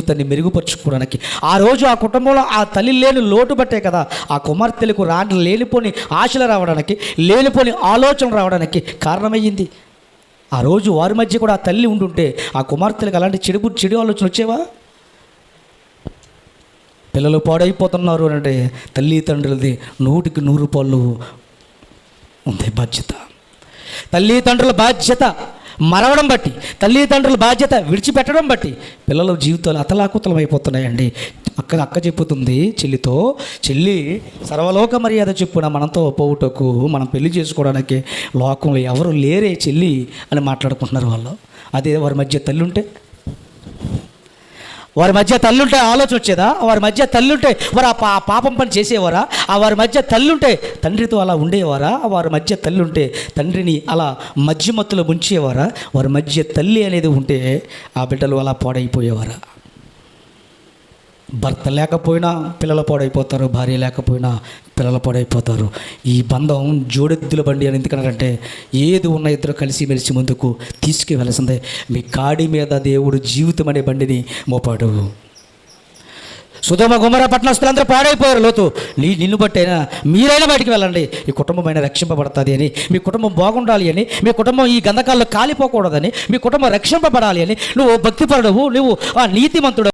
జీవితాన్ని మెరుగుపరుచుకోవడానికి, ఆ రోజు ఆ కుటుంబంలో ఆ తల్లి లేని లోటు బట్టే కదా ఆ కుమార్తెలకు లేనిపోని ఆశలు రావడానికి, లేనిపోని ఆలోచనలు రావడానికి కారణమయ్యింది. ఆ రోజు వారి మధ్య కూడా ఆ తల్లి ఉండుంటే ఆ కుమార్తెలకు అలాంటి చెడు ఆలోచన వచ్చేవా? పిల్లలు పాడైపోతున్నారు అంటే తల్లిదండ్రులది 100కి 100 ఉంది బాధ్యత. తల్లిదండ్రుల బాధ్యత మరవడం బట్టి, తల్లిదండ్రుల బాధ్యత విడిచిపెట్టడం బట్టి పిల్లల జీవితాలు అతలాకుతలం అయిపోతున్నాయండి. అక్క చెప్పుతుంది చెల్లితో, చెల్లి సర్వలోక మర్యాద చెప్పున మనతో పోవుటకు, మనం పెళ్లి చేసుకోవడానికి లోకంలో ఎవరు లేరే చెల్లి అని మాట్లాడుకుంటున్నారు వాళ్ళు. అదే వారి మధ్య తల్లి ఉంటే, వారి మధ్య తల్లుంటే ఆలోచన వచ్చేదా? వారి మధ్య తల్లుంటే వారు ఆ పాపం పని చేసేవారా? వారి మధ్య తల్లుంటే తండ్రితో అలా ఉండేవారా? వారి మధ్య తల్లుంటే తండ్రిని అలా మధ్యమత్తులో ముంచేవారా? వారి మధ్య తల్లి అనేది ఉంటే ఆ బిడ్డలు అలా పాడైపోయేవారా? భర్త లేకపోయినా పిల్లలు పాడైపోతారు, భార్య లేకపోయినా పిల్లలు పాడైపోతారు. ఈ బంధం జోడెద్దుల బండి అని ఎందుకన్నారంటే, ఏది ఉన్న ఇద్దరు కలిసి మెలిసి ముందుకు తీసుకువెళ్ళసిందే. మీ కాడి మీద దేవుడు జీవితం అనే బండిని మోపాడు. సొదొమ గొమొర్రా పట్టణస్తులందరూ పాడైపోయారు. లోతు, నిన్ను బట్టైనా మీరైనా బయటికి వెళ్ళండి, ఈ కుటుంబం అయినా రక్షింపబడుతుంది అని, మీ కుటుంబం బాగుండాలి అని, మీ కుటుంబం ఈ గంధకాల్లో కాలిపోకూడదని, మీ కుటుంబం రక్షింపబడాలి అని, నువ్వు భక్తిపరుడవు, నువ్వు నీతిమంతుడు.